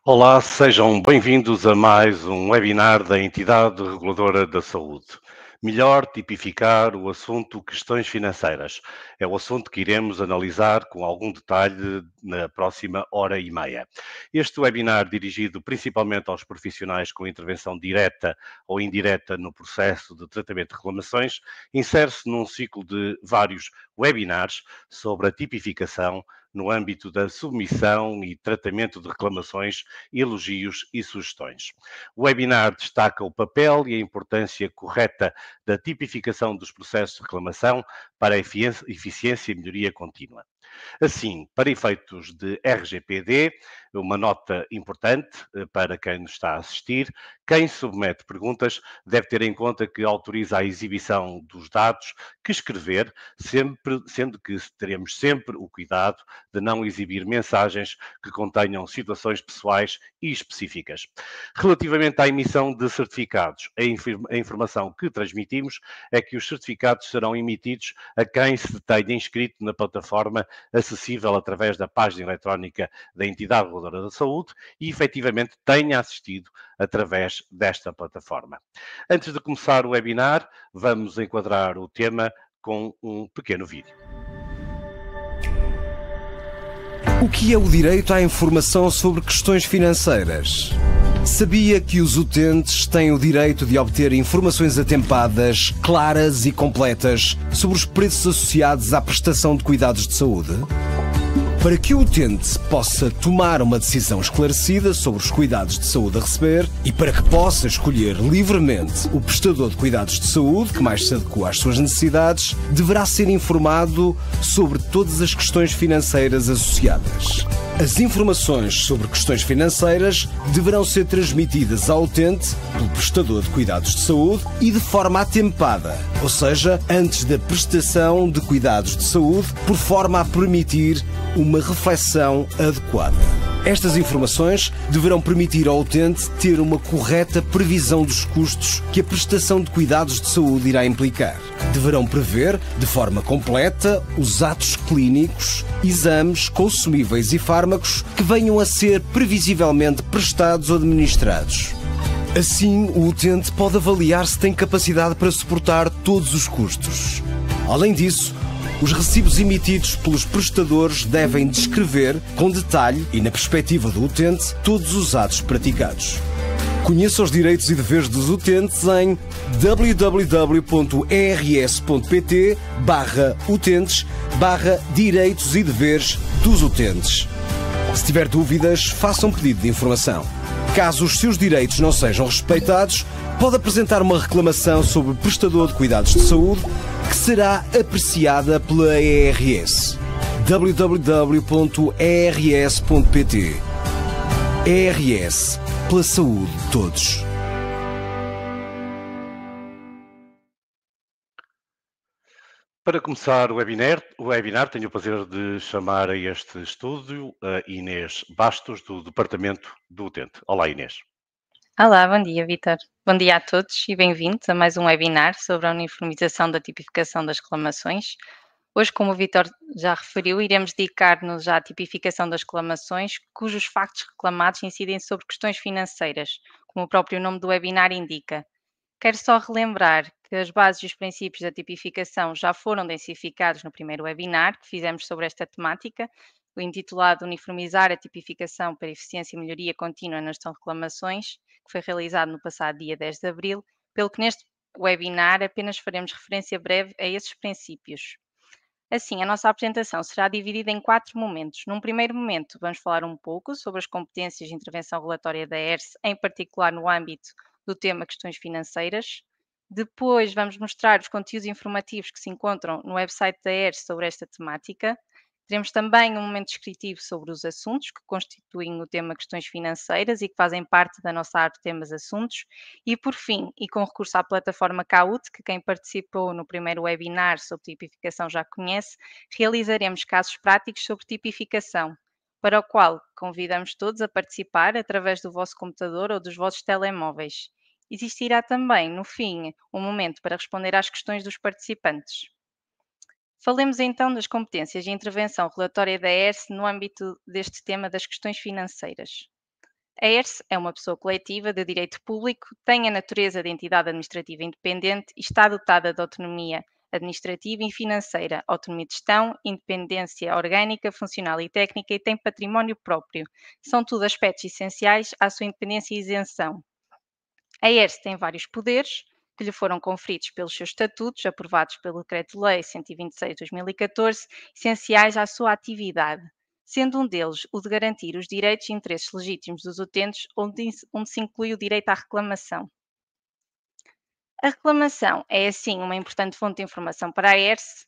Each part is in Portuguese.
Olá, sejam bem-vindos a mais um webinar da Entidade Reguladora da Saúde. Melhor tipificar o assunto questões financeiras. É o assunto que iremos analisar com algum detalhe na próxima hora e meia. Este webinar, dirigido principalmente aos profissionais com intervenção direta ou indireta no processo de tratamento de reclamações, insere-se num ciclo de vários webinars sobre a tipificação no âmbito da submissão e tratamento de reclamações, elogios e sugestões. O webinar destaca o papel e a importância correta da tipificação dos processos de reclamação para a eficiência e melhoria contínua. Assim, para efeitos de RGPD, uma nota importante para quem nos está a assistir: quem submete perguntas deve ter em conta que autoriza a exibição dos dados que escrever, sendo que teremos sempre o cuidado de não exibir mensagens que contenham situações pessoais e específicas. Relativamente à emissão de certificados, a informação que transmitimos é que os certificados serão emitidos a quem se tenha inscrito na plataforma acessível através da página eletrónica da Entidade Reguladora da Saúde e efetivamente tenha assistido através desta plataforma. Antes de começar o webinar, vamos enquadrar o tema com um pequeno vídeo. O que é o direito à informação sobre questões financeiras? Sabia que os utentes têm o direito de obter informações atempadas, claras e completas sobre os preços associados à prestação de cuidados de saúde? Para que o utente possa tomar uma decisão esclarecida sobre os cuidados de saúde a receber e para que possa escolher livremente o prestador de cuidados de saúde que mais se adequa às suas necessidades, deverá ser informado sobre todas as questões financeiras associadas. As informações sobre questões financeiras deverão ser transmitidas ao utente pelo prestador de cuidados de saúde e de forma atempada, ou seja, antes da prestação de cuidados de saúde, por forma a permitir uma reflexão adequada. Estas informações deverão permitir ao utente ter uma correta previsão dos custos que a prestação de cuidados de saúde irá implicar. Deverão prever, de forma completa, os atos clínicos, exames, consumíveis e fármacos que venham a ser previsivelmente prestados ou administrados. Assim, o utente pode avaliar se tem capacidade para suportar todos os custos. Além disso, os recibos emitidos pelos prestadores devem descrever, com detalhe e na perspectiva do utente, todos os atos praticados. Conheça os direitos e deveres dos utentes em www.rs.pt/utentes/direitos e deveres dos utentes. Se tiver dúvidas, faça um pedido de informação. Caso os seus direitos não sejam respeitados, pode apresentar uma reclamação sobre o prestador de cuidados de saúde, que será apreciada pela ERS. www.ers.pt. ERS, pela saúde de todos. Para começar o webinar, tenho o prazer de chamar a este estúdio a Inês Bastos, do Departamento do Utente. Olá, Inês. Olá, bom dia, Vítor. Bom dia a todos e bem-vindos a mais um webinar sobre a uniformização da tipificação das reclamações. Hoje, como o Vítor já referiu, iremos dedicar-nos à tipificação das reclamações cujos factos reclamados incidem sobre questões financeiras, como o próprio nome do webinar indica. Quero só relembrar que as bases e os princípios da tipificação já foram densificados no primeiro webinar que fizemos sobre esta temática, o intitulado Uniformizar a tipificação para eficiência e melhoria contínua nas reclamações, que foi realizado no passado dia 10 de abril, pelo que neste webinar apenas faremos referência breve a esses princípios. Assim, a nossa apresentação será dividida em 4 momentos. Num primeiro momento, vamos falar um pouco sobre as competências de intervenção regulatória da ERS, em particular no âmbito do tema questões financeiras. Depois, vamos mostrar os conteúdos informativos que se encontram no website da ERS sobre esta temática. Teremos também um momento descritivo sobre os assuntos que constituem o tema questões financeiras e que fazem parte da nossa arte temas assuntos. E por fim, e com recurso à plataforma Kahoot, que quem participou no primeiro webinar sobre tipificação já conhece, realizaremos casos práticos sobre tipificação, para o qual convidamos todos a participar através do vosso computador ou dos vossos telemóveis. Existirá também, no fim, um momento para responder às questões dos participantes. Falemos então das competências de intervenção regulatória da ERS no âmbito deste tema das questões financeiras. A ERSE é uma pessoa coletiva de direito público, tem a natureza de entidade administrativa independente e está dotada de autonomia administrativa e financeira, autonomia de gestão, independência orgânica, funcional e técnica e tem património próprio. São tudo aspectos essenciais à sua independência e isenção. A ERSE tem vários poderes que lhe foram conferidos pelos seus estatutos, aprovados pelo Decreto-Lei 126/2014, essenciais à sua atividade, sendo um deles o de garantir os direitos e interesses legítimos dos utentes, onde se inclui o direito à reclamação. A reclamação é, assim, uma importante fonte de informação para a ERSE.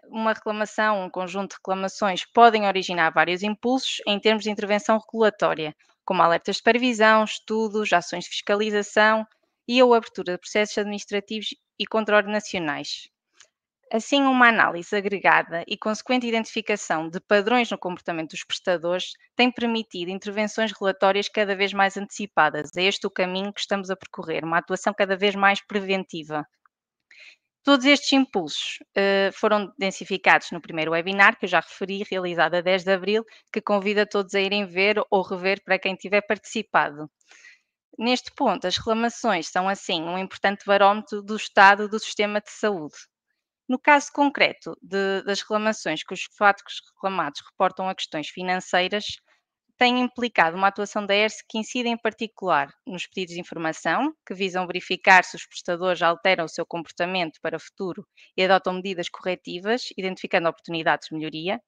Uma reclamação, um conjunto de reclamações podem originar vários impulsos em termos de intervenção regulatória, como alertas de supervisão, estudos, ações de fiscalização e a abertura de processos administrativos e contraordenacionais. Assim, uma análise agregada e consequente identificação de padrões no comportamento dos prestadores tem permitido intervenções regulatórias cada vez mais antecipadas. É este o caminho que estamos a percorrer, uma atuação cada vez mais preventiva. Todos estes impulsos foram densificados no primeiro webinar, que eu já referi, realizado a 10 de abril, que convido a todos a irem ver ou rever para quem tiver participado. Neste ponto, as reclamações são, assim, um importante barómetro do estado do sistema de saúde. No caso concreto das reclamações que os fatos reclamados reportam a questões financeiras, tem implicado uma atuação da ERSE que incide em particular nos pedidos de informação, que visam verificar se os prestadores alteram o seu comportamento para o futuro e adotam medidas corretivas, identificando oportunidades de melhoria.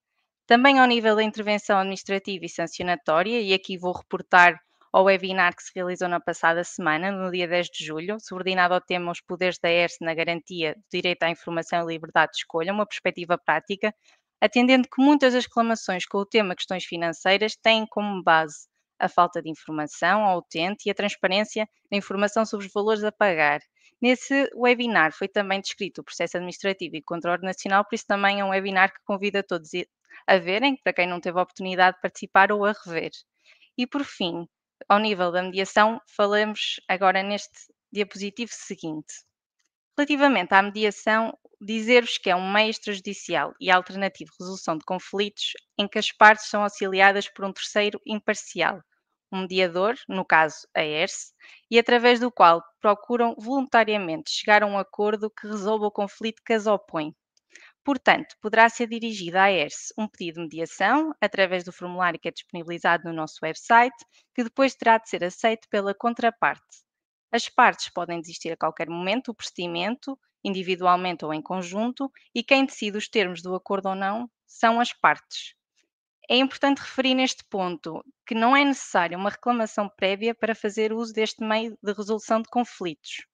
Também ao nível da intervenção administrativa e sancionatória, e aqui vou reportar ao webinar que se realizou na passada semana, no dia 10 de julho, subordinado ao tema Os poderes da ERSE na garantia do direito à informação e liberdade de escolha, uma perspectiva prática, atendendo que muitas das reclamações com o tema questões financeiras têm como base a falta de informação ao utente e a transparência da informação sobre os valores a pagar. Nesse webinar foi também descrito o processo administrativo e controle nacional, por isso também é um webinar que convido a todos a verem, para quem não teve a oportunidade de participar ou a rever. E por fim, ao nível da mediação, falamos agora neste diapositivo seguinte. Relativamente à mediação, dizer-vos que é um meio extrajudicial e alternativo de resolução de conflitos em que as partes são auxiliadas por um terceiro imparcial, um mediador, no caso a ERSE, e através do qual procuram voluntariamente chegar a um acordo que resolva o conflito que as opõe. Portanto, poderá ser dirigido à ERSE um pedido de mediação através do formulário que é disponibilizado no nosso website, que depois terá de ser aceito pela contraparte. As partes podem desistir a qualquer momento do procedimento, individualmente ou em conjunto, e quem decide os termos do acordo ou não são as partes. É importante referir neste ponto que não é necessária uma reclamação prévia para fazer uso deste meio de resolução de conflitos.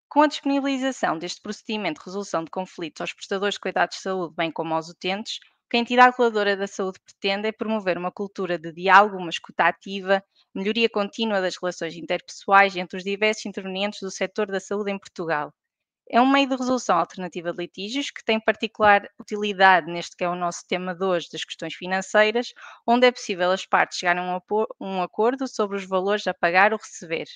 Com a disponibilização deste procedimento de resolução de conflitos aos prestadores de cuidados de saúde, bem como aos utentes, o que a entidade reguladora da saúde pretende é promover uma cultura de diálogo, uma escuta ativa, melhoria contínua das relações interpessoais entre os diversos intervenientes do setor da saúde em Portugal. É um meio de resolução alternativa de litígios que tem particular utilidade neste que é o nosso tema de hoje das questões financeiras, onde é possível as partes chegarem a um acordo sobre os valores a pagar ou receber.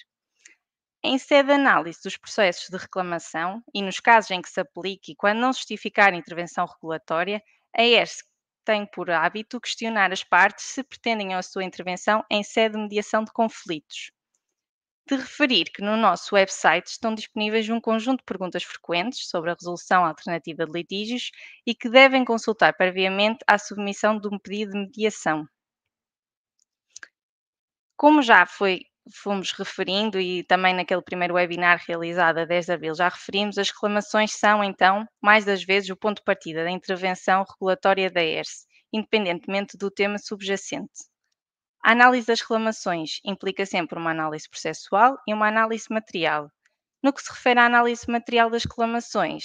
Em sede de análise dos processos de reclamação e nos casos em que se aplique e quando não justificar a intervenção regulatória, a ERSE tem por hábito questionar as partes se pretendem a sua intervenção em sede de mediação de conflitos. De referir que no nosso website estão disponíveis um conjunto de perguntas frequentes sobre a resolução alternativa de litígios e que devem consultar previamente à submissão de um pedido de mediação. Como já fomos referindo e também naquele primeiro webinar realizado a 10 de abril já referimos, as reclamações são então, mais das vezes, o ponto de partida da intervenção regulatória da ERSE, independentemente do tema subjacente. A análise das reclamações implica sempre uma análise processual e uma análise material. No que se refere à análise material das reclamações,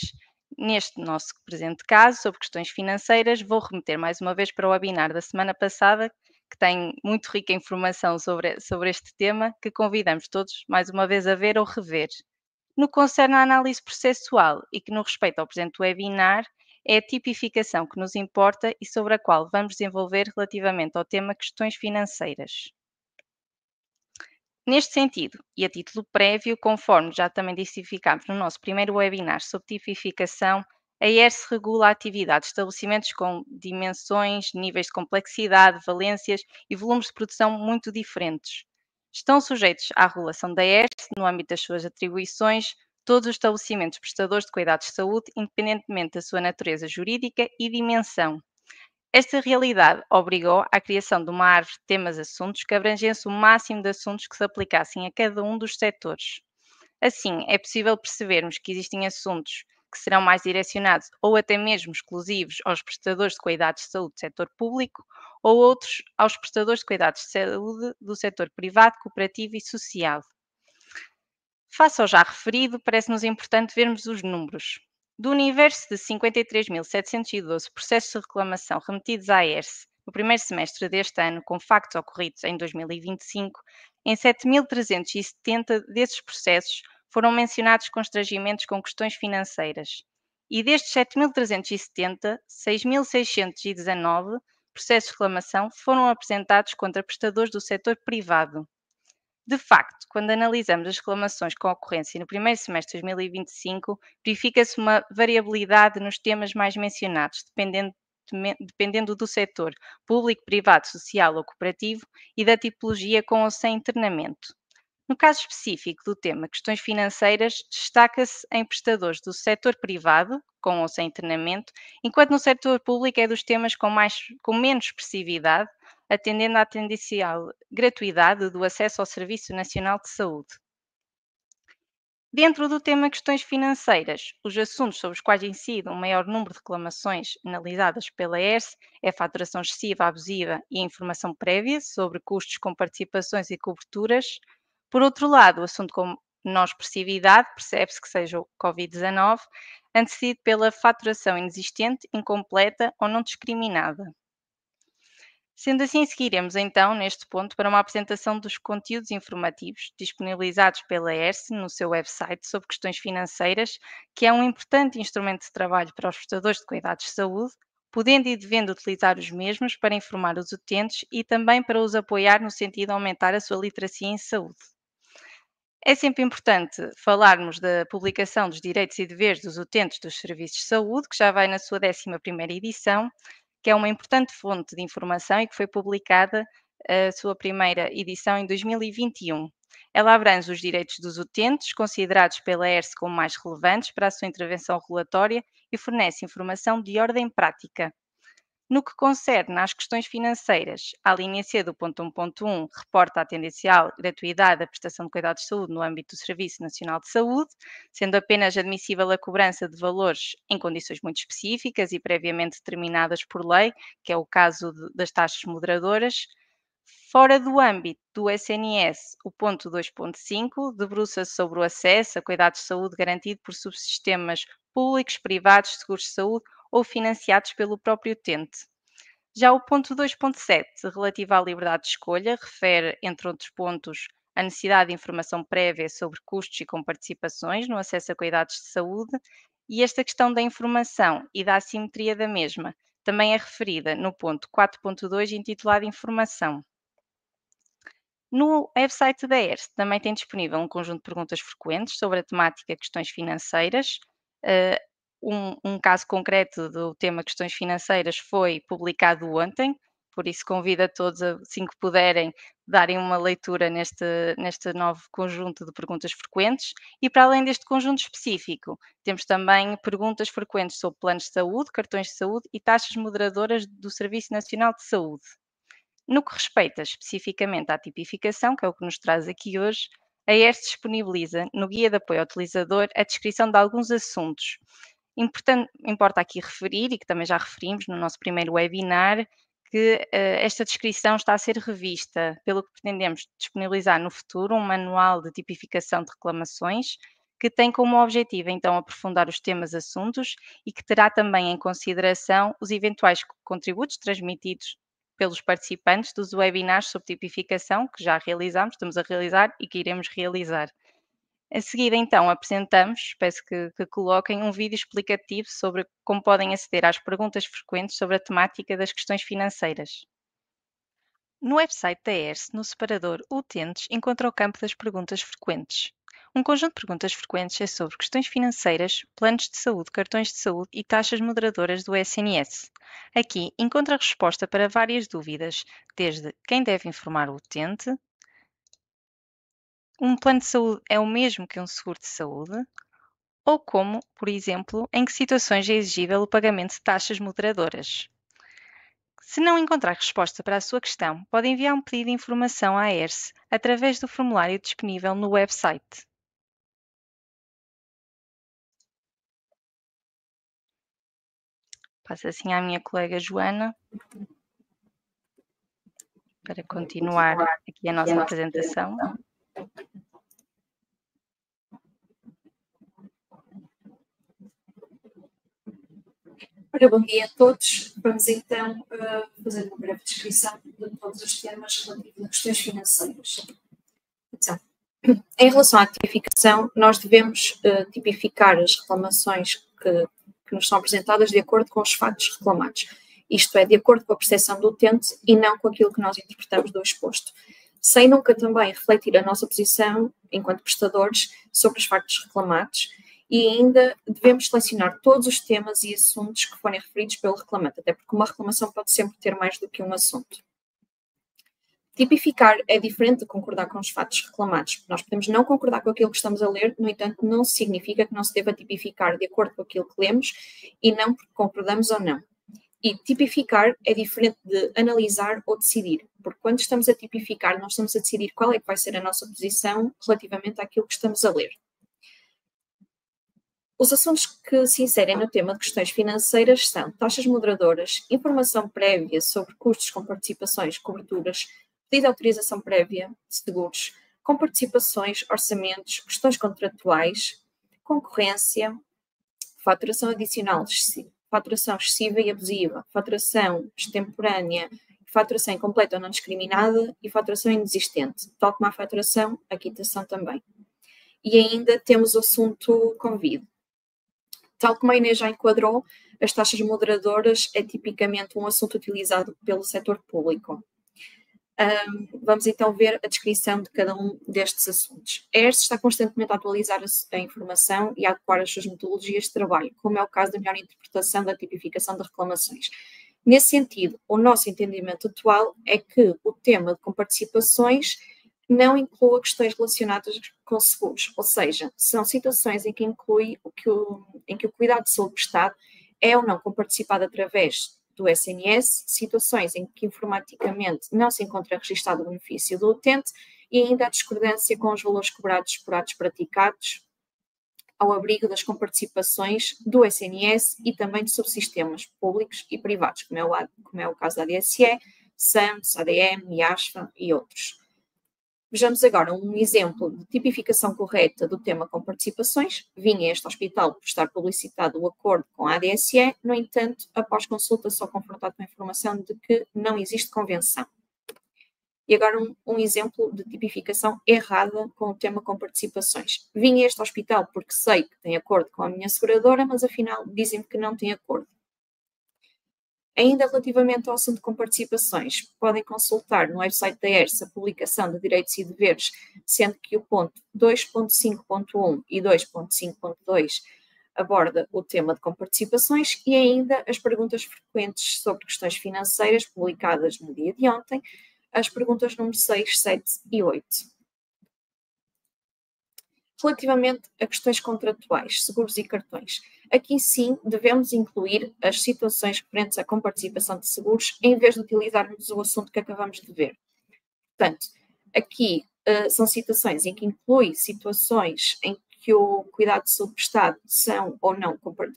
neste nosso presente caso, sobre questões financeiras, vou remeter mais uma vez para o webinar da semana passada, que tem muito rica informação sobre este tema, que convidamos todos mais uma vez a ver ou rever. No que concerne à análise processual e que no respeito ao presente webinar, é a tipificação que nos importa e sobre a qual vamos desenvolver relativamente ao tema questões financeiras. Neste sentido, e a título prévio, conforme já também diversificámos no nosso primeiro webinar sobre tipificação, A ERSE regula a atividade de estabelecimentos com dimensões, níveis de complexidade, valências e volumes de produção muito diferentes. Estão sujeitos à regulação da ERSE, no âmbito das suas atribuições, todos os estabelecimentos prestadores de cuidados de saúde, independentemente da sua natureza jurídica e dimensão. Esta realidade obrigou à criação de uma árvore de temas-assuntos que abrangesse o máximo de assuntos que se aplicassem a cada um dos setores. Assim, é possível percebermos que existem assuntos que serão mais direcionados ou até mesmo exclusivos aos prestadores de cuidados de saúde do setor público ou outros aos prestadores de cuidados de saúde do setor privado, cooperativo e social. Face ao já referido, parece-nos importante vermos os números. Do universo de 53.712 processos de reclamação remetidos à ERSE no primeiro semestre deste ano, com factos ocorridos em 2025, em 7.370 desses processos foram mencionados constrangimentos com questões financeiras. E destes 7.370, 6.619 processos de reclamação foram apresentados contra prestadores do setor privado. De facto, quando analisamos as reclamações com ocorrência no primeiro semestre de 2025, verifica-se uma variabilidade nos temas mais mencionados, dependendo do setor público, privado, social ou cooperativo e da tipologia com ou sem internamento. No caso específico do tema questões financeiras, destaca-se em prestadores do setor privado, com ou sem internamento, enquanto no setor público é dos temas com menos expressividade, atendendo à tendencial gratuidade do acesso ao Serviço Nacional de Saúde. Dentro do tema questões financeiras, os assuntos sobre os quais incide um maior número de reclamações analisadas pela ERSE é a faturação excessiva, abusiva e a informação prévia sobre custos com participações e coberturas. Por outro lado, o assunto com menor expressividade percebe-se que seja o Covid-19, antecedido pela faturação inexistente, incompleta ou não discriminada. Sendo assim, seguiremos então neste ponto para uma apresentação dos conteúdos informativos disponibilizados pela ERSE no seu website sobre questões financeiras, que é um importante instrumento de trabalho para os prestadores de cuidados de saúde, podendo e devendo utilizar os mesmos para informar os utentes e também para os apoiar no sentido de aumentar a sua literacia em saúde. É sempre importante falarmos da publicação dos direitos e deveres dos utentes dos serviços de saúde, que já vai na sua 11ª edição, que é uma importante fonte de informação e que foi publicada a sua primeira edição em 2021. Ela abrange os direitos dos utentes, considerados pela ERSE como mais relevantes para a sua intervenção regulatória e fornece informação de ordem prática. No que concerne às questões financeiras, a linha C do ponto 1.1 reporta a tendencial gratuidade da prestação de cuidados de saúde no âmbito do Serviço Nacional de Saúde, sendo apenas admissível a cobrança de valores em condições muito específicas e previamente determinadas por lei, que é o caso das taxas moderadoras. Fora do âmbito do SNS, o ponto 2.5 debruça-se sobre o acesso a cuidados de saúde garantido por subsistemas públicos, privados, de seguros de saúde ou financiados pelo próprio utente. Já o ponto 2.7, relativo à liberdade de escolha, refere, entre outros pontos, a necessidade de informação prévia sobre custos e comparticipações no acesso a cuidados de saúde, e esta questão da informação e da assimetria da mesma também é referida no ponto 4.2, intitulado Informação. No website da ERSE também tem disponível um conjunto de perguntas frequentes sobre a temática questões financeiras. Um caso concreto do tema questões financeiras foi publicado ontem, por isso convido a todos, assim que puderem, darem uma leitura neste novo conjunto de perguntas frequentes. E para além deste conjunto específico, temos também perguntas frequentes sobre planos de saúde, cartões de saúde e taxas moderadoras do Serviço Nacional de Saúde. No que respeita especificamente à tipificação, que é o que nos traz aqui hoje, a ERSE disponibiliza no Guia de Apoio ao Utilizador a descrição de alguns assuntos. Importa aqui referir, e que também já referimos no nosso primeiro webinar, que esta descrição está a ser revista, pelo que pretendemos disponibilizar no futuro um manual de tipificação de reclamações, que tem como objetivo então aprofundar os temas assuntos e que terá também em consideração os eventuais contributos transmitidos pelos participantes dos webinars sobre tipificação que já realizamos, estamos a realizar e que iremos realizar. A seguir, então, apresentamos, peço que coloquem um vídeo explicativo sobre como podem aceder às perguntas frequentes sobre a temática das questões financeiras. No website da ERSE, no separador Utentes, encontra o campo das perguntas frequentes. Um conjunto de perguntas frequentes é sobre questões financeiras, planos de saúde, cartões de saúde e taxas moderadoras do SNS. Aqui encontra resposta para várias dúvidas, desde quem deve informar o utente, um plano de saúde é o mesmo que um seguro de saúde, ou como, por exemplo, em que situações é exigível o pagamento de taxas moderadoras. Se não encontrar resposta para a sua questão, pode enviar um pedido de informação à ERSE através do formulário disponível no website. Passo assim à minha colega Joana para continuar aqui a nossa apresentação. Ora, bom dia a todos. Vamos então fazer uma breve descrição de todos os temas relativos a questões financeiras. Então, em relação à tipificação, nós devemos tipificar as reclamações que nos são apresentadas de acordo com os factos reclamados. Isto é, de acordo com a percepção do utente e não com aquilo que nós interpretamos do exposto, sem nunca também refletir a nossa posição, enquanto prestadores, sobre os factos reclamados, e ainda devemos selecionar todos os temas e assuntos que forem referidos pelo reclamante, até porque uma reclamação pode sempre ter mais do que um assunto. Tipificar é diferente de concordar com os fatos reclamados. Nós podemos não concordar com aquilo que estamos a ler, no entanto, não significa que não se deva tipificar de acordo com aquilo que lemos e não porque concordamos ou não. E tipificar é diferente de analisar ou decidir, porque quando estamos a tipificar, nós estamos a decidir qual é que vai ser a nossa posição relativamente àquilo que estamos a ler. Os assuntos que se inserem no tema de questões financeiras são taxas moderadoras, informação prévia sobre custos com participações, coberturas, pedido de autorização prévia de seguros, com participações, orçamentos, questões contratuais, concorrência, faturação adicional, faturação excessiva e abusiva, faturação extemporânea, faturação incompleta ou não discriminada e faturação inexistente, tal como a faturação, a quitação também. E ainda temos o assunto convite. Tal como a Inês já enquadrou, as taxas moderadoras é tipicamente um assunto utilizado pelo setor público. Vamos então ver a descrição de cada um destes assuntos. A ERSE está constantemente a atualizar a informação e a adequar as suas metodologias de trabalho, como é o caso da melhor interpretação da tipificação de reclamações. Nesse sentido, o nosso entendimento atual é que o tema de comparticipações não inclua questões relacionadas com seguros, ou seja, são situações em que inclui em que o cuidado de saúde prestado é ou não comparticipado através do SNS, situações em que informaticamente não se encontra registado o benefício do utente e ainda a discordância com os valores cobrados por atos praticados ao abrigo das comparticipações do SNS e também de subsistemas públicos e privados, como é o caso da ADSE, SAMS, ADM, IASFA e outros. Vejamos agora um exemplo de tipificação correta do tema comparticipações. Vinha este hospital por estar publicitado o acordo com a ADSE, no entanto, após consulta sou confrontado com a informação de que não existe convenção. E agora um exemplo de tipificação errada com o tema comparticipações. Vinha este hospital porque sei que tem acordo com a minha seguradora, mas afinal dizem-me que não tem acordo. Ainda relativamente ao assunto de comparticipações, podem consultar no website da ERSE a publicação de direitos e deveres, sendo que o ponto 2.5.1 e 2.5.2 aborda o tema de comparticipações e ainda as perguntas frequentes sobre questões financeiras publicadas no dia de ontem, as perguntas número 6, 7 e 8. Relativamente a questões contratuais, seguros e cartões, aqui sim devemos incluir as situações referentes à comparticipação de seguros em vez de utilizarmos o assunto que acabamos de ver. Portanto, aqui são situações em que inclui situações em que o cuidado de saúde prestado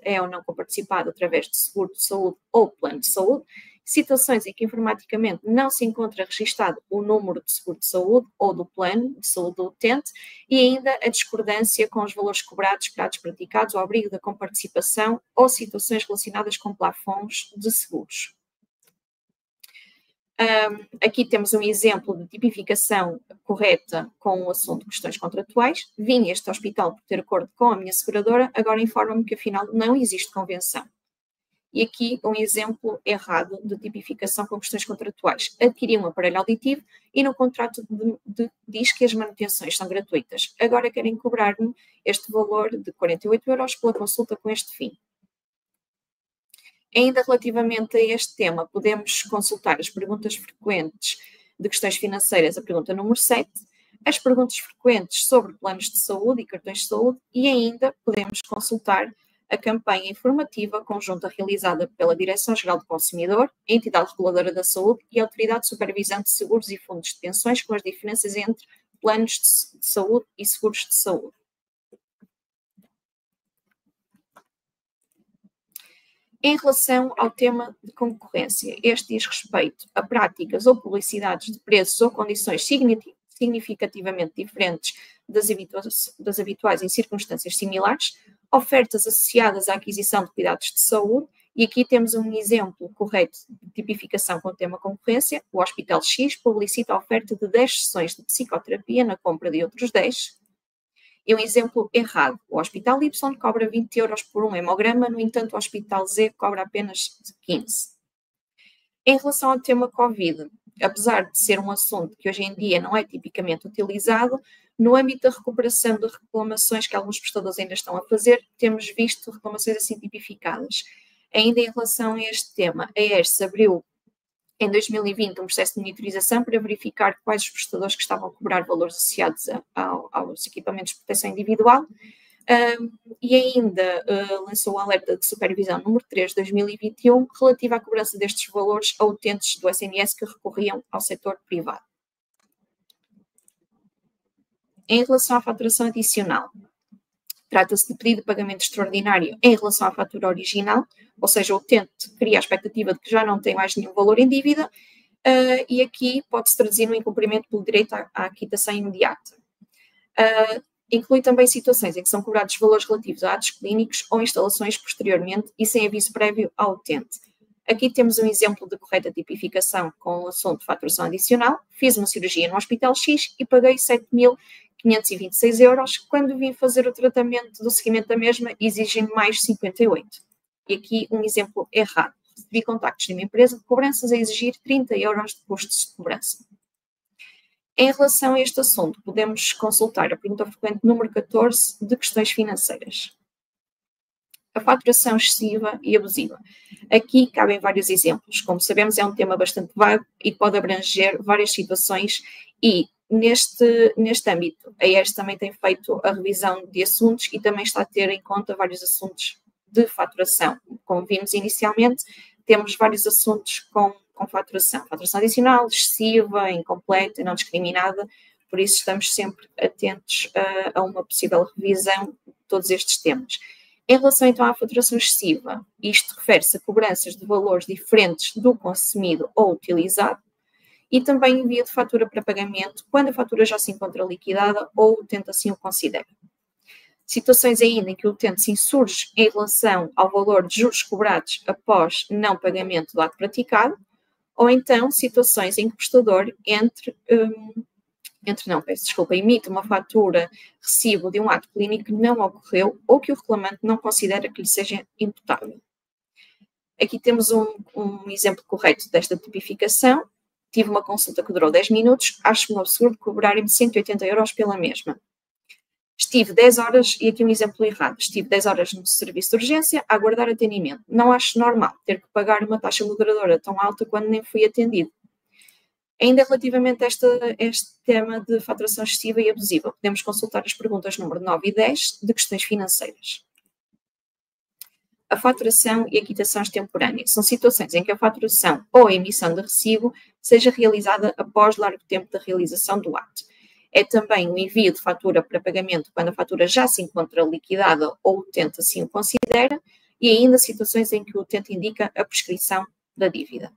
é ou não comparticipado através de seguro de saúde ou plano de saúde, situações em que informaticamente não se encontra registado o número de seguro de saúde ou do plano de saúde do utente e ainda a discordância com os valores cobrados por atos praticados ao abrigo da comparticipação ou situações relacionadas com plafons de seguros. Aqui temos um exemplo de tipificação correta com o assunto de questões contratuais. Vim a este hospital por ter acordo com a minha seguradora, agora informa-me que afinal não existe convenção. E aqui um exemplo errado de tipificação com questões contratuais. Adquiri um aparelho auditivo e no contrato diz que as manutenções são gratuitas. Agora querem cobrar-me este valor de 48 € pela consulta com este fim. Ainda relativamente a este tema, podemos consultar as perguntas frequentes de questões financeiras, a pergunta número 7, as perguntas frequentes sobre planos de saúde e cartões de saúde e ainda podemos consultar a campanha informativa conjunta realizada pela Direção-Geral do Consumidor, a Entidade Reguladora da Saúde e a Autoridade de Supervisão de Seguros e Fundos de Pensões com as diferenças entre planos de saúde e seguros de saúde. Em relação ao tema de concorrência, este diz respeito a práticas ou publicidades de preços ou condições significativamente diferentes das habituais em circunstâncias similares, ofertas associadas à aquisição de cuidados de saúde, e aqui temos um exemplo correto de tipificação com o tema concorrência. O Hospital X publicita a oferta de 10 sessões de psicoterapia na compra de outros 10. E um exemplo errado. O Hospital Y cobra 20 € por um hemograma, no entanto o Hospital Z cobra apenas 15. Em relação ao tema Covid, apesar de ser um assunto que hoje em dia não é tipicamente utilizado, no âmbito da recuperação de reclamações que alguns prestadores ainda estão a fazer, temos visto reclamações assim tipificadas. Ainda em relação a este tema, a ERSE abriu em 2020 um processo de monitorização para verificar quais os prestadores que estavam a cobrar valores associados aos equipamentos de proteção individual e ainda lançou o alerta de supervisão número 3 de 2021 relativo à cobrança destes valores a utentes do SNS que recorriam ao setor privado. Em relação à faturação adicional, trata-se de pedido de pagamento extraordinário em relação à fatura original, ou seja, o utente cria a expectativa de que já não tem mais nenhum valor em dívida e aqui pode-se traduzir no incumprimento pelo direito à quitação imediata. Inclui também situações em que são cobrados valores relativos a atos clínicos ou instalações posteriormente e sem aviso prévio ao utente. Aqui temos um exemplo de correta tipificação com o assunto de faturação adicional. Fiz uma cirurgia no Hospital X e paguei 7.526 €. Quando vim fazer o tratamento do seguimento da mesma, exigem mais 58. E aqui um exemplo errado. Recebi contactos de uma empresa de cobranças a exigir 30 € de custos de cobrança. Em relação a este assunto, podemos consultar a pergunta frequente número 14 de questões financeiras. A faturação excessiva e abusiva. Aqui cabem vários exemplos. Como sabemos, é um tema bastante vago e pode abranger várias situações e neste âmbito, a ERSE também tem feito a revisão de assuntos e também está a ter em conta vários assuntos de faturação. Como vimos inicialmente, temos vários assuntos com faturação. Faturação adicional, excessiva, incompleta, não discriminada, por isso estamos sempre atentos a uma possível revisão de todos estes temas. Em relação então à faturação excessiva, isto refere-se a cobranças de valores diferentes do consumido ou utilizado e também envio de fatura para pagamento quando a fatura já se encontra liquidada ou o utente assim o considera. Situações ainda em que o utente se insurge em relação ao valor de juros cobrados após não pagamento do ato praticado, ou então situações em que o prestador emite uma fatura recibo de um ato clínico que não ocorreu ou que o reclamante não considera que lhe seja imputável. Aqui temos um exemplo correto desta tipificação. Tive uma consulta que durou 10 minutos, acho-me um absurdo cobrarem-me 180 € pela mesma. Estive 10 horas, e aqui um exemplo errado, estive 10 horas no serviço de urgência a aguardar atendimento. Não acho normal ter que pagar uma taxa moderadora tão alta quando nem fui atendido. Ainda relativamente a este tema de faturação excessiva e abusiva, podemos consultar as perguntas número 9 e 10 de questões financeiras. A faturação e a quitação extemporânea são situações em que a faturação ou a emissão de recibo seja realizada após largo tempo da realização do ato. É também o envio de fatura para pagamento quando a fatura já se encontra liquidada ou o utente assim o considera, e ainda situações em que o utente indica a prescrição da dívida.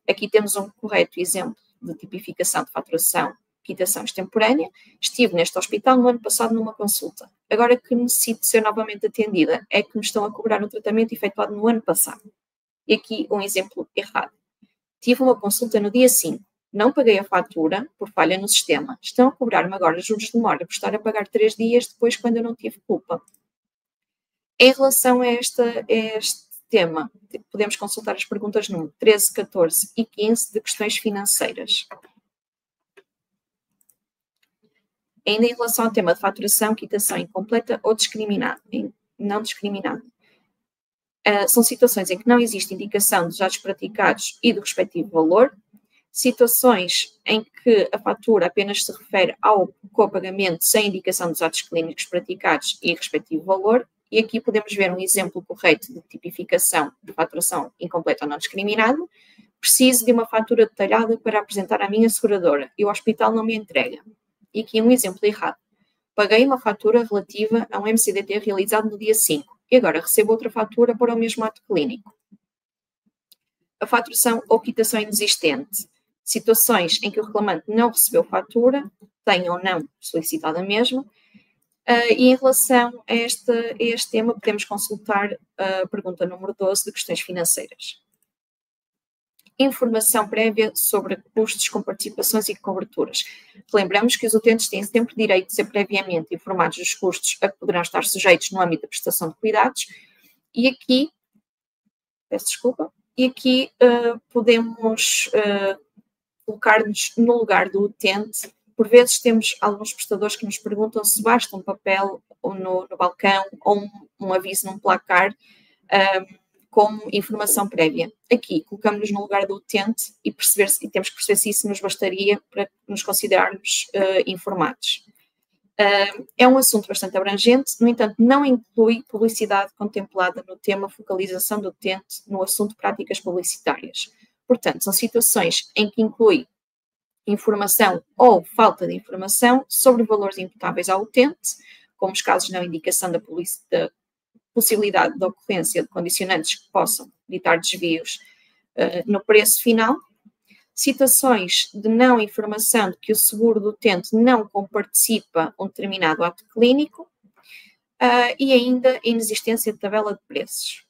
Aqui temos um correto exemplo de tipificação de faturação, quitação extemporânea. Estive neste hospital no ano passado numa consulta. Agora que necessito ser novamente atendida, é que me estão a cobrar um tratamento efetuado no ano passado. E aqui um exemplo errado. Tive uma consulta no dia 5. Não paguei a fatura por falha no sistema. Estão a cobrar-me agora juros de demora por estar a pagar 3 dias depois quando eu não tive culpa. Em relação a este tema, podemos consultar as perguntas número 13, 14 e 15 de questões financeiras. Ainda em relação ao tema de faturação, quitação incompleta ou não discriminada. São situações em que não existe indicação dos atos praticados e do respectivo valor, situações em que a fatura apenas se refere ao copagamento sem indicação dos atos clínicos praticados e respectivo valor, e aqui podemos ver um exemplo correto de tipificação de faturação incompleta ou não discriminada. Preciso de uma fatura detalhada para apresentar à minha seguradora e o hospital não me entrega. E aqui um exemplo errado. Paguei uma fatura relativa a um MCDT realizado no dia 5 e agora recebo outra fatura para o mesmo ato clínico. A faturação ou quitação inexistente. Situações em que o reclamante não recebeu fatura, tem ou não solicitado a mesma. E em relação a este tema, podemos consultar a pergunta número 12 de questões financeiras. Informação prévia sobre custos com participações e coberturas. Lembramos que os utentes têm sempre direito de ser previamente informados dos custos a que poderão estar sujeitos no âmbito da prestação de cuidados. E aqui, podemos colocar-nos no lugar do utente. Por vezes temos alguns prestadores que nos perguntam se basta um papel no balcão ou um aviso num placar como informação prévia. Aqui colocamos-nos no lugar do utente e temos que perceber se isso nos bastaria para nos considerarmos informados. É um assunto bastante abrangente, no entanto, não inclui publicidade contemplada no tema focalização do utente no assunto práticas publicitárias. Portanto, são situações em que inclui informação ou falta de informação sobre valores imputáveis ao utente, como os casos de não indicação da possibilidade de ocorrência de condicionantes que possam ditar desvios no preço final, situações de não informação de que o seguro do utente não comparticipa um determinado ato clínico e ainda a inexistência de tabela de preços.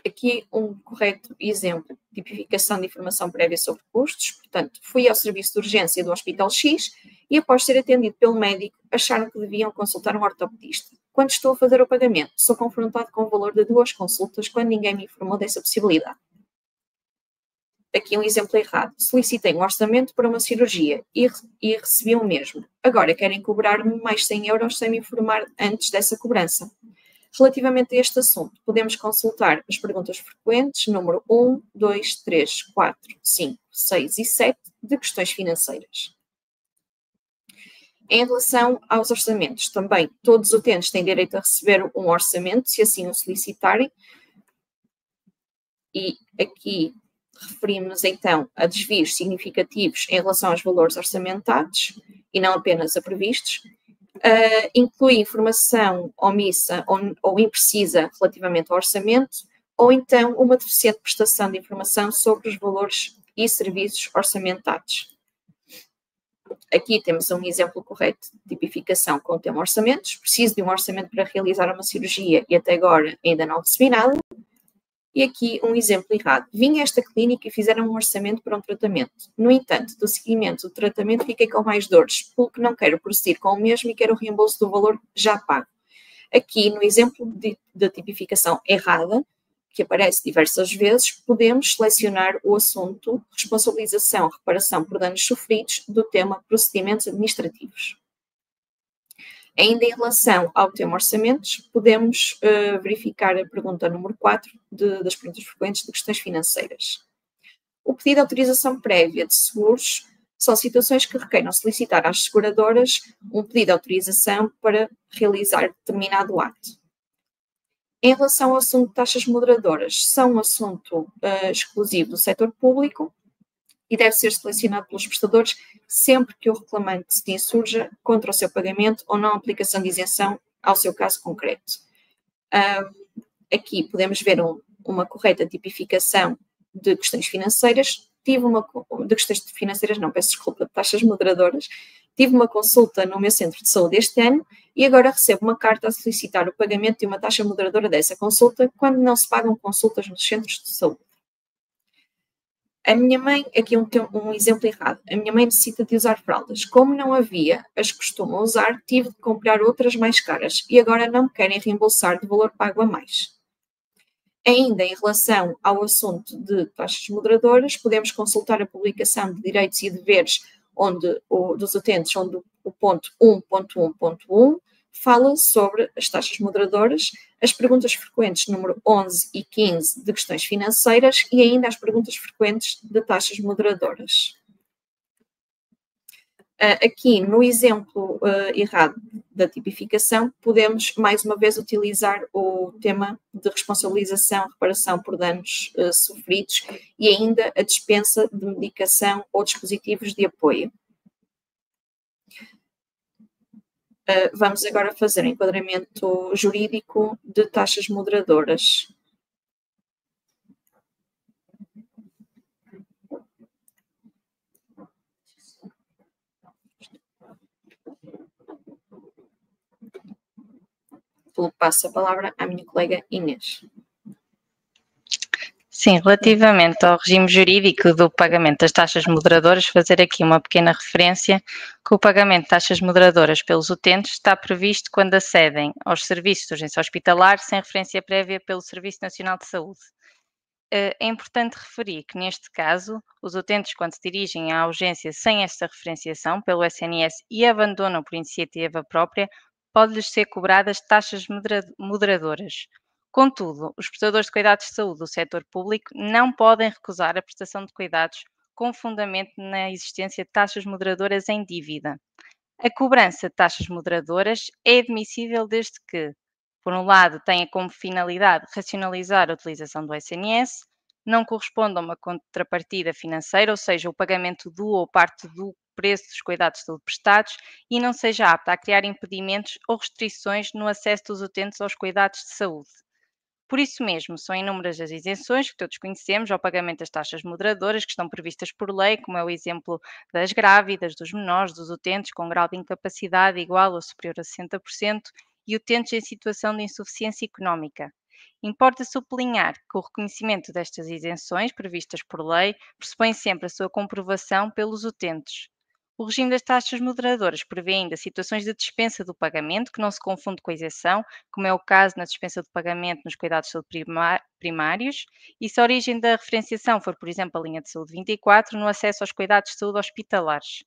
Aqui um correto exemplo, tipificação de informação prévia sobre custos. Portanto, fui ao serviço de urgência do Hospital X e após ser atendido pelo médico, acharam que deviam consultar um ortopedista. Quando estou a fazer o pagamento, sou confrontado com o valor de 2 consultas quando ninguém me informou dessa possibilidade. Aqui um exemplo errado. Solicitei um orçamento para uma cirurgia e recebi o mesmo. Agora querem cobrar-me mais 100 € sem me informar antes dessa cobrança. Relativamente a este assunto, podemos consultar as perguntas frequentes número 1, 2, 3, 4, 5, 6 e 7 de questões financeiras. Em relação aos orçamentos, também todos os utentes têm direito a receber um orçamento, se assim o solicitarem. E aqui referimos-nos então a desvios significativos em relação aos valores orçamentados e não apenas a previstos. Inclui informação omissa ou imprecisa relativamente ao orçamento, ou então uma deficiente prestação de informação sobre os valores e serviços orçamentados. Aqui temos um exemplo correto de tipificação com o tema orçamentos. Preciso de um orçamento para realizar uma cirurgia e até agora ainda não recebi nada. E aqui um exemplo errado. Vim a esta clínica e fizeram um orçamento para um tratamento. No entanto, do seguimento do tratamento fiquei com mais dores, pelo que não quero prosseguir com o mesmo e quero o reembolso do valor já pago. Aqui, no exemplo de tipificação errada, que aparece diversas vezes, podemos selecionar o assunto responsabilização, reparação por danos sofridos do tema procedimentos administrativos. Ainda em relação ao tema orçamentos, podemos verificar a pergunta número 4 das perguntas frequentes de questões financeiras. O pedido de autorização prévia de seguros são situações que requeiram solicitar às seguradoras um pedido de autorização para realizar determinado ato. Em relação ao assunto de taxas moderadoras, são um assunto exclusivo do setor público e deve ser selecionado pelos prestadores sempre que o reclamante se insurja contra o seu pagamento ou não aplicação de isenção ao seu caso concreto. Aqui podemos ver uma correta tipificação de questões financeiras. De taxas moderadoras. Tive uma consulta no meu centro de saúde este ano e agora recebo uma carta a solicitar o pagamento de uma taxa moderadora dessa consulta quando não se pagam consultas nos centros de saúde. A minha mãe, aqui um exemplo errado, a minha mãe necessita de usar fraldas. Como não havia as que costuma usar, tive de comprar outras mais caras e agora não me querem reembolsar do valor pago a mais. Ainda em relação ao assunto de taxas moderadoras, podemos consultar a publicação de direitos e deveres dos utentes, onde o ponto 1.1.1 fala sobre as taxas moderadoras, as perguntas frequentes número 11 e 15 de questões financeiras e ainda as perguntas frequentes de taxas moderadoras. Aqui, no exemplo errado da tipificação, podemos, mais uma vez, utilizar o tema de responsabilização, reparação por danos sofridos e ainda a dispensa de medicação ou dispositivos de apoio. Vamos agora fazer um enquadramento jurídico de taxas moderadoras. Passo a palavra à minha colega Inês. Sim, relativamente ao regime jurídico do pagamento das taxas moderadoras, fazer aqui uma pequena referência que o pagamento de taxas moderadoras pelos utentes está previsto quando acedem aos serviços de urgência hospitalar sem referência prévia pelo Serviço Nacional de Saúde. É importante referir que, neste caso, os utentes, quando se dirigem à urgência sem esta referenciação pelo SNS e abandonam por iniciativa própria, pode-lhes ser cobradas taxas moderadoras. Contudo, os prestadores de cuidados de saúde do setor público não podem recusar a prestação de cuidados com fundamento na existência de taxas moderadoras em dívida. A cobrança de taxas moderadoras é admissível desde que, por um lado, tenha como finalidade racionalizar a utilização do SNS, não corresponda a uma contrapartida financeira, ou seja, o pagamento do ou parte do preço dos cuidados de saúde prestados, e não seja apta a criar impedimentos ou restrições no acesso dos utentes aos cuidados de saúde. Por isso mesmo, são inúmeras as isenções que todos conhecemos ao pagamento das taxas moderadoras que estão previstas por lei, como é o exemplo das grávidas, dos menores, dos utentes com grau de incapacidade igual ou superior a 60% e utentes em situação de insuficiência económica. Importa sublinhar que o reconhecimento destas isenções previstas por lei pressupõe sempre a sua comprovação pelos utentes. O regime das taxas moderadoras prevê ainda situações de dispensa do pagamento, que não se confunde com a isenção, como é o caso na dispensa do pagamento nos cuidados de saúde primários, e se a origem da referenciação for, por exemplo, a linha de saúde 24, no acesso aos cuidados de saúde hospitalares.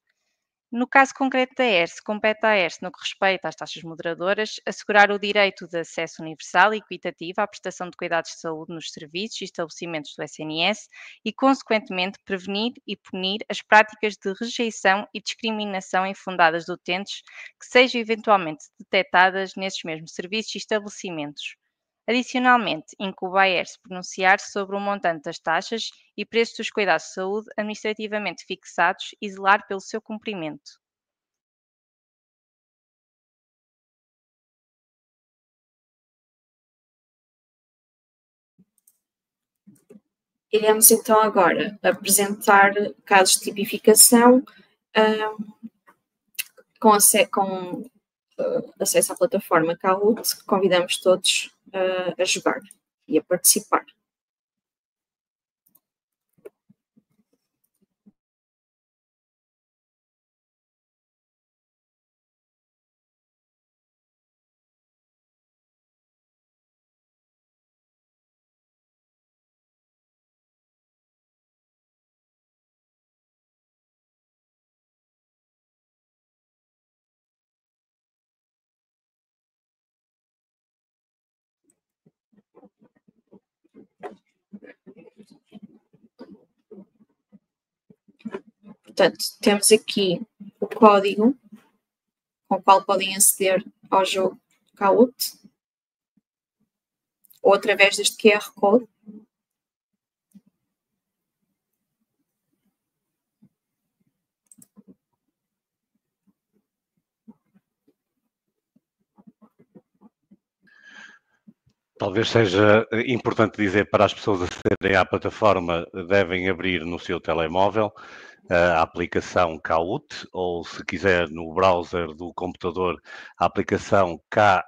No caso concreto da ERSE, compete à ERSE, no que respeita às taxas moderadoras, assegurar o direito de acesso universal e equitativo à prestação de cuidados de saúde nos serviços e estabelecimentos do SNS e, consequentemente, prevenir e punir as práticas de rejeição e discriminação infundadas de utentes que sejam eventualmente detectadas nesses mesmos serviços e estabelecimentos. Adicionalmente, incube a ERSE pronunciar-se sobre o montante das taxas e preços dos cuidados de saúde administrativamente fixados e zelar pelo seu cumprimento. Iremos então agora apresentar casos de tipificação com acesso à plataforma Kahoot, que convidamos todos a jogar e a participar. Portanto, temos aqui o código com o qual podem aceder ao jogo Kahoot ou através deste QR Code. Talvez seja importante dizer para as pessoas acederem à plataforma, devem abrir no seu telemóvel a aplicação Kahoot, ou se quiser no browser do computador, a aplicação KAHOOT.it.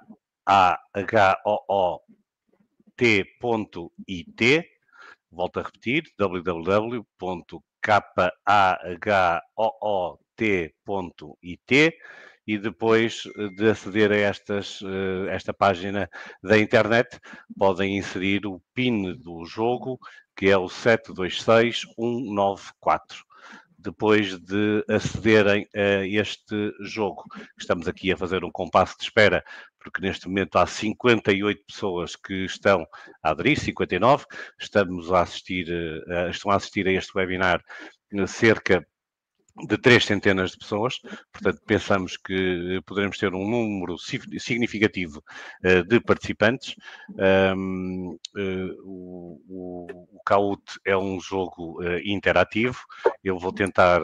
Volto a repetir, www.KAHOOT.it, e depois de aceder a esta página da internet, podem inserir o PIN do jogo, que é o 726194. Depois de acederem a este jogo. Estamos aqui a fazer um compasso de espera, porque neste momento há 58 pessoas que estão a aderir, 59. Estão a assistir a este webinar cerca de 3 centenas de pessoas, portanto pensamos que poderemos ter um número significativo de participantes. O Kahoot é um jogo interativo. Eu vou tentar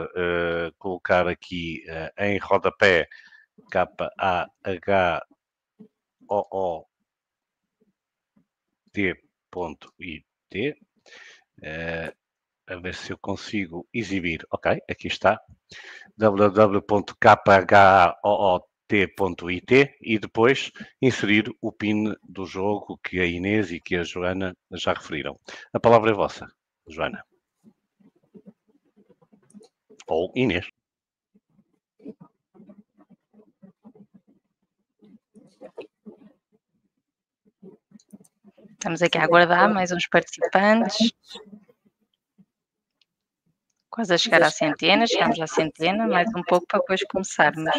colocar aqui em rodapé KAHOOT.it, a ver se eu consigo exibir. Ok, aqui está. www.khaoot.it e depois inserir o PIN do jogo que a Inês e que a Joana já referiram. A palavra é vossa, Joana. Ou Inês. Estamos aqui a aguardar mais uns participantes. Quase a chegar à centena, chegamos à centena, mais um pouco para depois começarmos.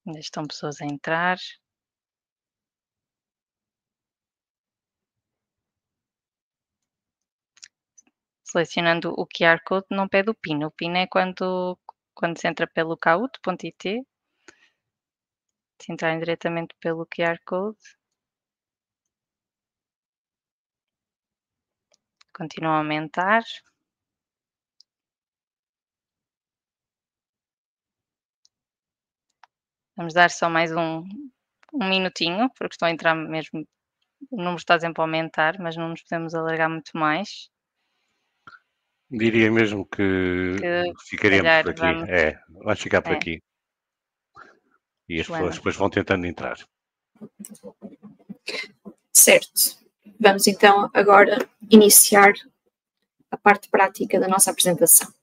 Ainda estão pessoas a entrar. Selecionando o QR Code não pede o PIN. O PIN é quando se entra pelo kahoot.it. Se entrarem diretamente pelo QR Code. Continua a aumentar. Vamos dar só mais um minutinho, porque estão a entrar mesmo, o número está sempre a aumentar, mas não nos podemos alargar muito mais. Diria mesmo que ficaríamos por aqui. Vamos ficar por aqui. E as pessoas depois vão tentando entrar. Certo. Vamos então agora iniciar a parte prática da nossa apresentação.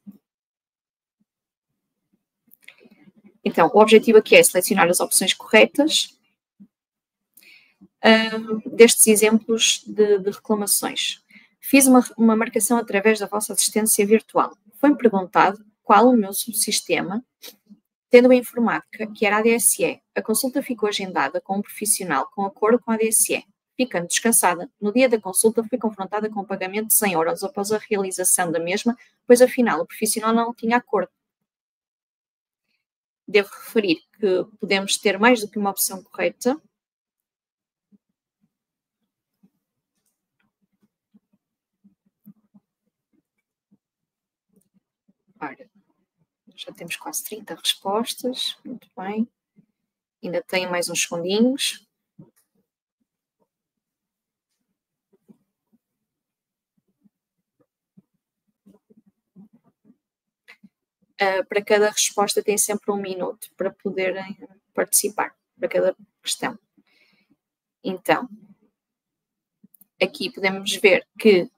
Então, o objetivo aqui é selecionar as opções corretas destes exemplos de reclamações. Fiz uma marcação através da vossa assistência virtual. Foi-me perguntado qual o meu subsistema, tendo-me informado que era a ADSE. A consulta ficou agendada com um profissional com acordo com a ADSE. Ficando descansada, no dia da consulta fui confrontada com um pagamento de 100 euros após a realização da mesma, pois afinal o profissional não tinha acordo. Devo referir que podemos ter mais do que uma opção correta. Ora, já temos quase 30 respostas. Muito bem. Ainda tenho mais uns segundinhos. Para cada resposta tem sempre 1 minuto para poderem participar, para cada questão. Então, aqui podemos ver que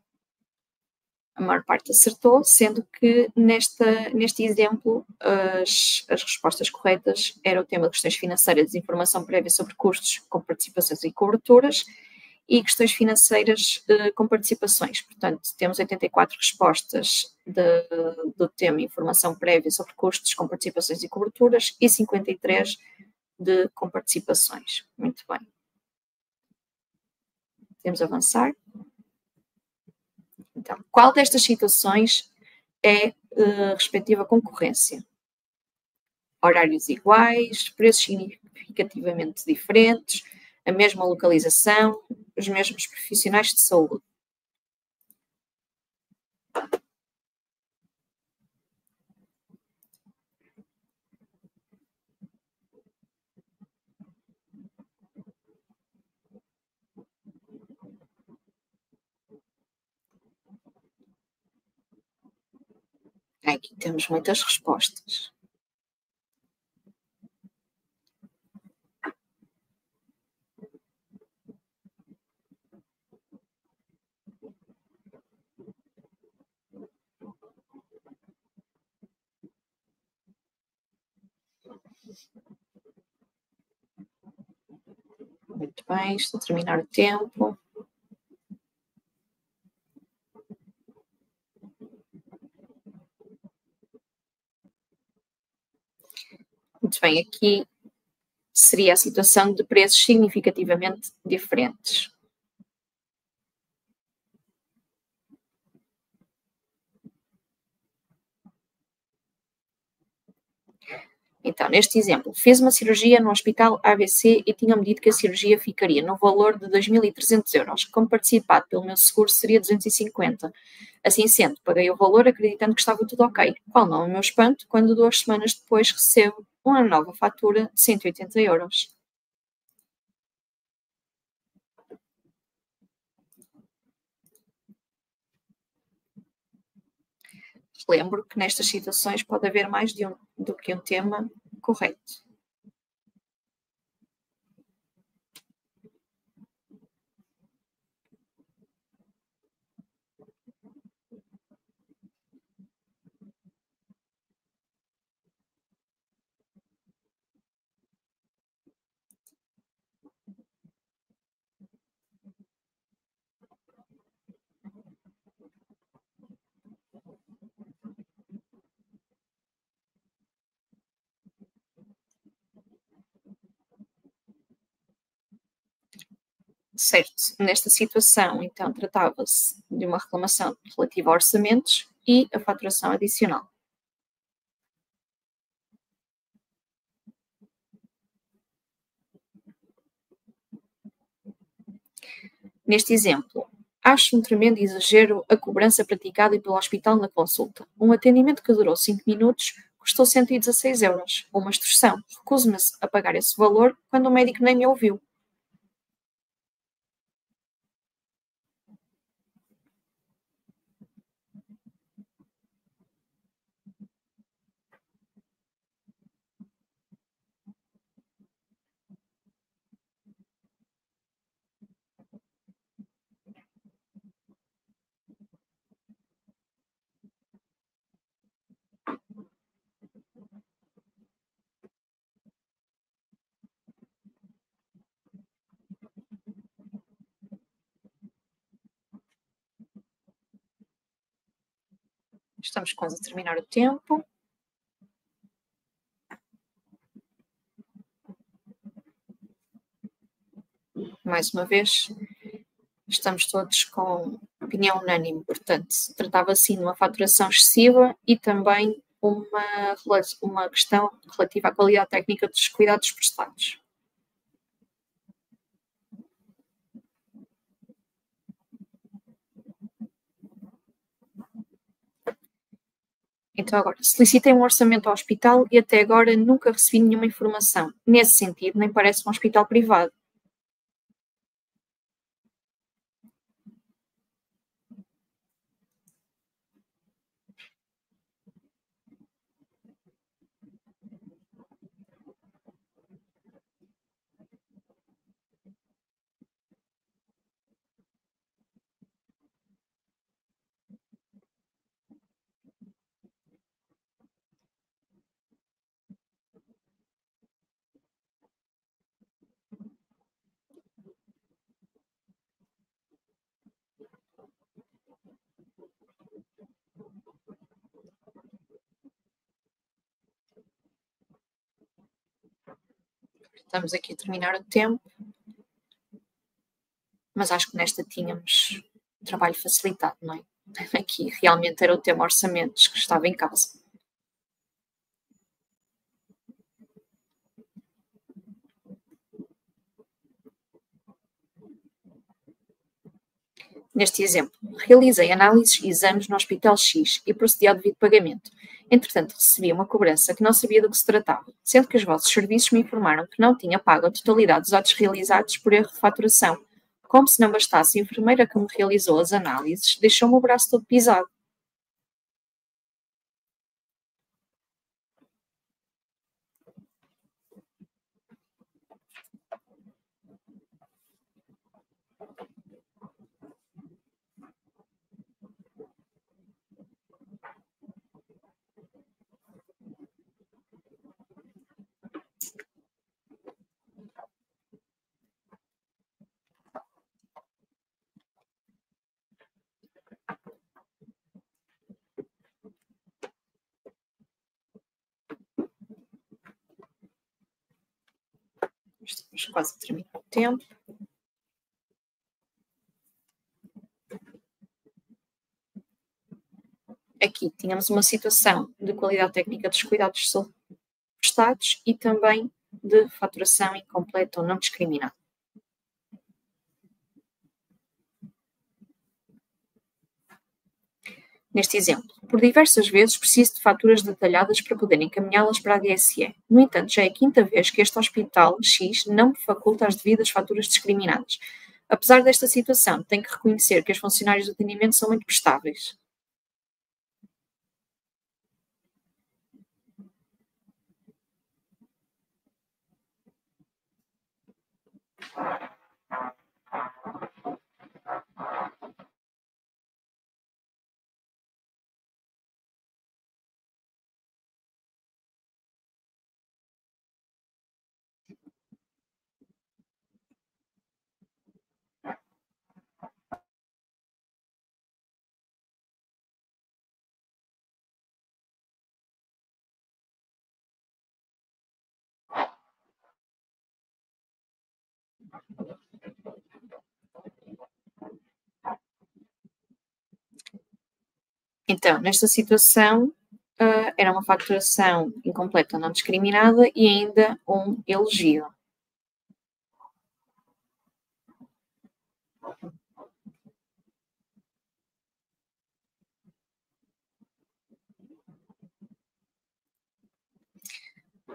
a maior parte acertou, sendo que neste exemplo as respostas corretas eram o tema de questões financeiras, informação prévia sobre custos com participações e coberturas, e questões financeiras com participações. Portanto, temos 84 respostas do tema informação prévia sobre custos com participações e coberturas e 53 com participações. Muito bem. Podemos avançar. Então, qual destas situações é respectiva concorrência? Horários iguais, preços significativamente diferentes, a mesma localização, os mesmos profissionais de saúde. Aqui temos muitas respostas. Muito bem, estou a terminar o tempo. Muito bem, aqui seria a situação de preços significativamente diferentes. Então, neste exemplo, fez uma cirurgia no hospital ABC e tinham-me dito que a cirurgia ficaria no valor de 2.300 euros. Como participado pelo meu seguro seria 250. Assim sendo, paguei o valor acreditando que estava tudo ok. Qual não é o meu espanto quando 2 semanas depois recebo uma nova fatura de 180 euros. Lembro que nestas situações pode haver mais do que um tema correto. Certo, nesta situação, então, tratava-se de uma reclamação relativa a orçamentos e a faturação adicional. Neste exemplo, acho um tremendo exagero a cobrança praticada pelo hospital na consulta. Um atendimento que durou 5 minutos custou 116 euros. Uma extorsão. Recuso-me a pagar esse valor quando o médico nem me ouviu. Estamos quase a terminar o tempo. Mais uma vez, estamos todos com opinião unânime, portanto, tratava-se de uma faturação excessiva e também uma questão relativa à qualidade técnica dos cuidados prestados. Então agora, solicitei um orçamento ao hospital e até agora nunca recebi nenhuma informação. Nesse sentido, nem parece um hospital privado. Estamos aqui a terminar o tempo, mas acho que nesta tínhamos trabalho facilitado, não é? Aqui realmente era o tema orçamentos que estava em causa. Neste exemplo, realizei análises e exames no Hospital X e procedi ao devido pagamento. Entretanto, recebi uma cobrança que não sabia do que se tratava, sendo que os vossos serviços me informaram que não tinha pago a totalidade dos atos realizados por erro de faturação. Como se não bastasse, a enfermeira que me realizou as análises deixou-me o braço todo pisado. Estamos quase a terminar o tempo. Aqui tínhamos uma situação de qualidade técnica dos cuidados prestados e também de faturação incompleta ou não discriminada. Neste exemplo, por diversas vezes preciso de faturas detalhadas para poder encaminhá-las para a DSE. No entanto, já é a quinta vez que este hospital X não me faculta as devidas faturas discriminadas. Apesar desta situação, tenho que reconhecer que os funcionários de atendimento são muito prestáveis. Então, nesta situação, era uma faturação incompleta ou não discriminada e ainda um elogio.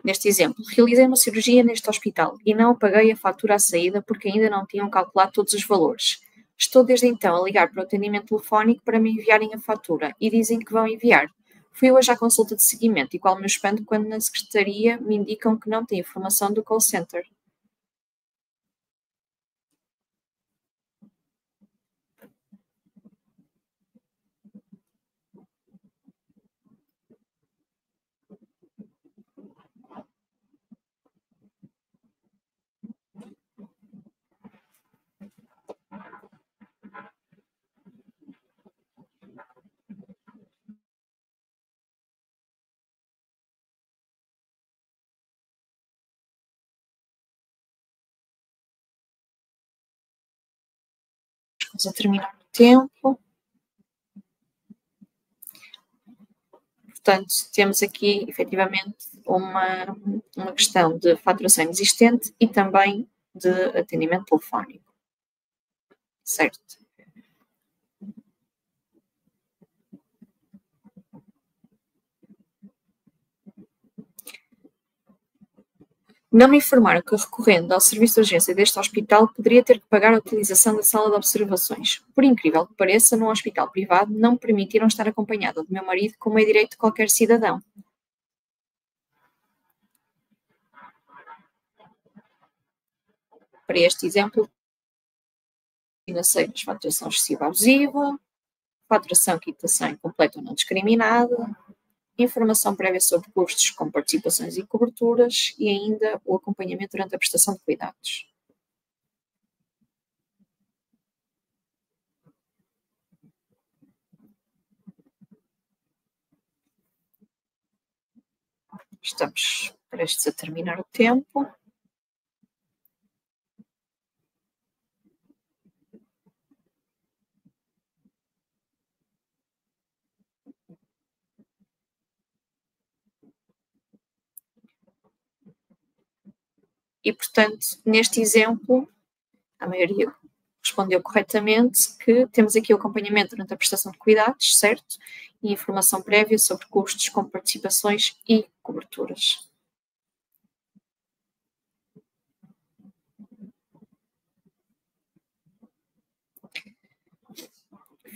Neste exemplo, realizei uma cirurgia neste hospital e não paguei a fatura à saída porque ainda não tinham calculado todos os valores. Estou desde então a ligar para o atendimento telefónico para me enviarem a fatura e dizem que vão enviar. Fui hoje à consulta de seguimento e qual me espanto quando na secretaria me indicam que não tem informação do call center. Vamos a terminar o tempo. Portanto, temos aqui, efetivamente, uma questão de faturação inexistente e também de atendimento telefónico. Certo. Não me informaram que, recorrendo ao serviço de urgência deste hospital, poderia ter que pagar a utilização da sala de observações. Por incrível que pareça, num hospital privado não me permitiram estar acompanhada do meu marido, como é direito de qualquer cidadão. Para este exemplo, financeiros, faturação excessiva abusiva, faturação, quitação incompleta ou não discriminada, informação prévia sobre custos com participações e coberturas e ainda o acompanhamento durante a prestação de cuidados. Estamos prestes a terminar o tempo. E, portanto, neste exemplo, a maioria respondeu corretamente que temos aqui o acompanhamento durante a prestação de cuidados, certo? E informação prévia sobre custos com participações e coberturas.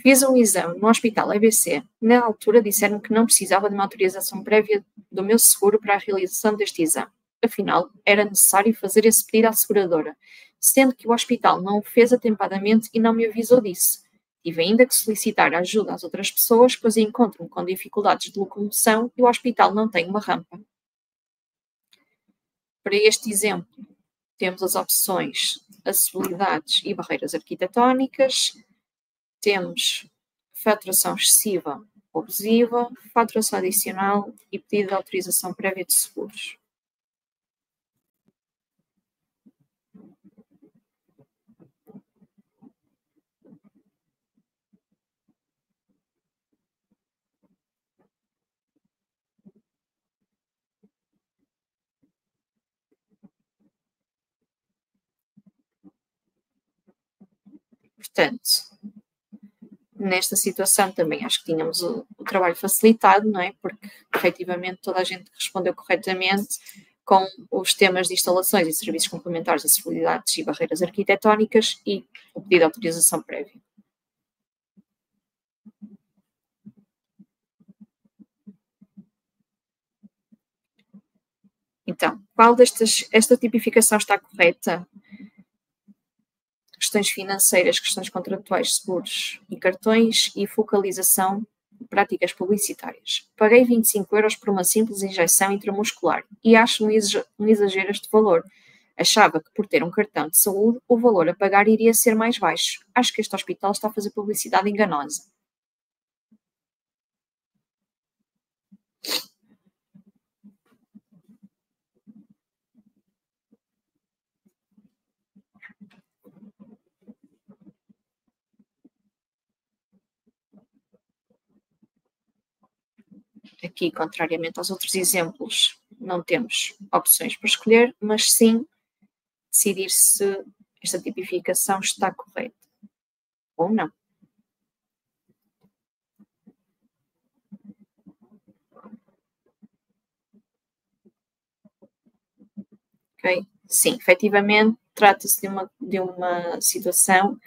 Fiz um exame no Hospital ABC. Na altura disseram que não precisava de uma autorização prévia do meu seguro para a realização deste exame. Afinal, era necessário fazer esse pedido à seguradora, sendo que o hospital não o fez atempadamente e não me avisou disso. Tive ainda que solicitar ajuda às outras pessoas, pois encontro-me com dificuldades de locomoção e o hospital não tem uma rampa. Para este exemplo, temos as opções acessibilidades e barreiras arquitetónicas, temos faturação excessiva ou abusiva, faturação adicional e pedido de autorização prévia de seguros. Portanto, nesta situação também acho que tínhamos o trabalho facilitado, não é? Porque efetivamente toda a gente respondeu corretamente com os temas de instalações e serviços complementares, acessibilidades e barreiras arquitetónicas e o pedido de autorização prévia. Então, qual esta tipificação está correta? Questões financeiras, questões contratuais, seguros e cartões e focalização de práticas publicitárias. Paguei 25 € por uma simples injeção intramuscular e acho um exagero este valor. Achava que por ter um cartão de saúde o valor a pagar iria ser mais baixo. Acho que este hospital está a fazer publicidade enganosa. Aqui, contrariamente aos outros exemplos, não temos opções para escolher, mas sim decidir se esta tipificação está correta ou não. Okay? Sim, efetivamente, trata-se de uma situação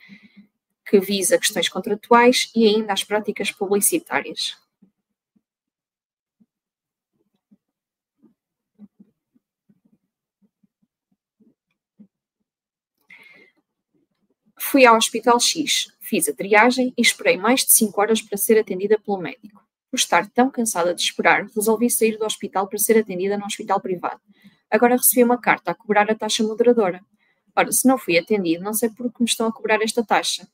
que visa questões contratuais e ainda as práticas publicitárias. Fui ao Hospital X, fiz a triagem e esperei mais de 5 horas para ser atendida pelo médico. Por estar tão cansada de esperar, resolvi sair do hospital para ser atendida num hospital privado. Agora recebi uma carta a cobrar a taxa moderadora. Ora, se não fui atendido, não sei por que me estão a cobrar esta taxa.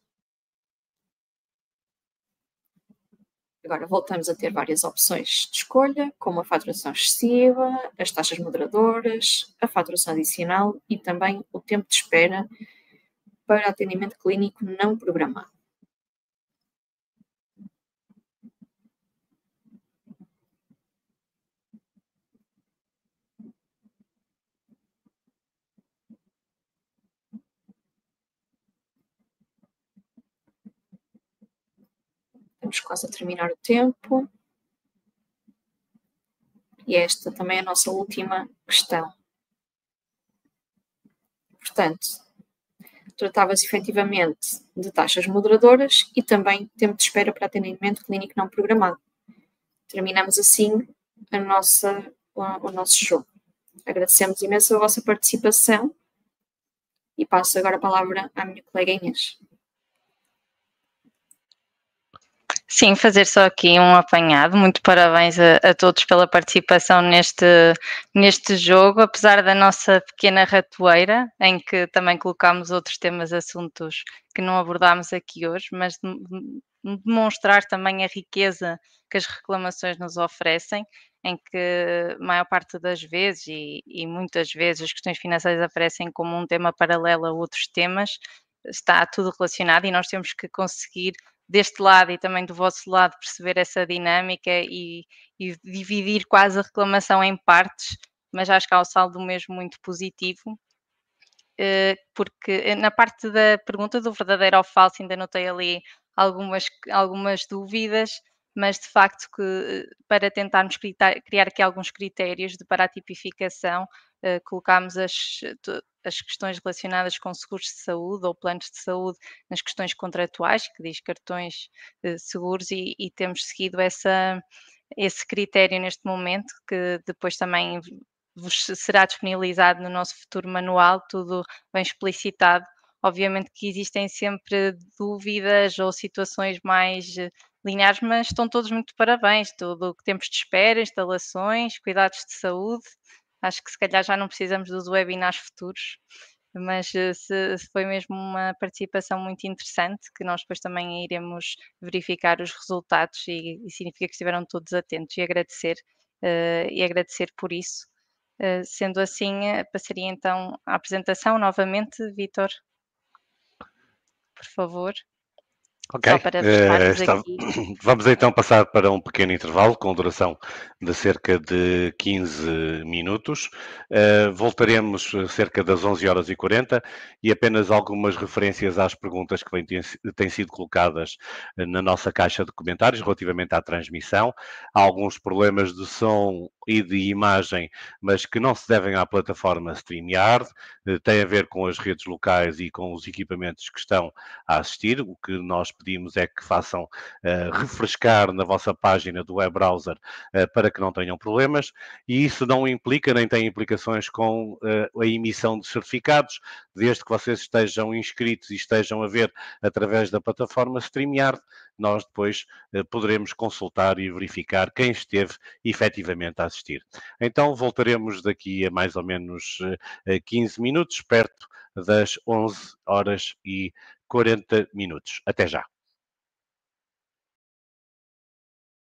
Agora voltamos a ter várias opções de escolha, como a faturação excessiva, as taxas moderadoras, a faturação adicional e também o tempo de espera para atendimento clínico não programado. Estamos quase a terminar o tempo. E esta também é a nossa última questão. Portanto, tratava-se efetivamente de taxas moderadoras e também tempo de espera para atendimento clínico não programado. Terminamos assim o nosso jogo. Agradecemos imenso a vossa participação e passo agora a palavra à minha colega Inês. Sim, fazer só aqui um apanhado. Muito parabéns a todos pela participação neste jogo, apesar da nossa pequena ratoeira, em que também colocámos outros temas, assuntos que não abordámos aqui hoje, mas demonstrar também a riqueza que as reclamações nos oferecem, em que a maior parte das vezes e muitas vezes as questões financeiras aparecem como um tema paralelo a outros temas, está tudo relacionado e nós temos que conseguir deste lado e também do vosso lado perceber essa dinâmica e dividir quase a reclamação em partes, mas acho que há o saldo mesmo muito positivo, porque na parte da pergunta do verdadeiro ou falso ainda notei ali algumas dúvidas, mas de facto que para tentarmos criar aqui alguns critérios para a tipificação, colocámos as questões relacionadas com seguros de saúde ou planos de saúde nas questões contratuais, que diz cartões, seguros, e temos seguido esse critério neste momento, que depois também vos será disponibilizado no nosso futuro manual, tudo bem explicitado. Obviamente que existem sempre dúvidas ou situações mais lineares, mas estão todos muito de parabéns. Tudo o que tempos de espera, instalações, cuidados de saúde. Acho que se calhar já não precisamos dos webinars futuros, mas se foi mesmo uma participação muito interessante, que nós depois também iremos verificar os resultados e significa que estiveram todos atentos e agradecer por isso. Sendo assim, passaria então à apresentação novamente, Vítor, por favor. Ok, Só para fecharmos aqui. vamos então passar para um pequeno intervalo com duração de cerca de 15 minutos. Voltaremos cerca das 11h40 e apenas algumas referências às perguntas que têm sido colocadas na nossa caixa de comentários relativamente à transmissão. Há alguns problemas de som e de imagem, mas que não se devem à plataforma StreamYard, tem a ver com as redes locais e com os equipamentos que estão a assistir. O que nós pedimos é que façam refrescar na vossa página do web browser para que não tenham problemas, e isso não implica nem tem implicações com a emissão de certificados, desde que vocês estejam inscritos e estejam a ver através da plataforma StreamYard. Nós depois poderemos consultar e verificar quem esteve efetivamente a assistir. Então voltaremos daqui a mais ou menos 15 minutos, perto das 11h40. Até já.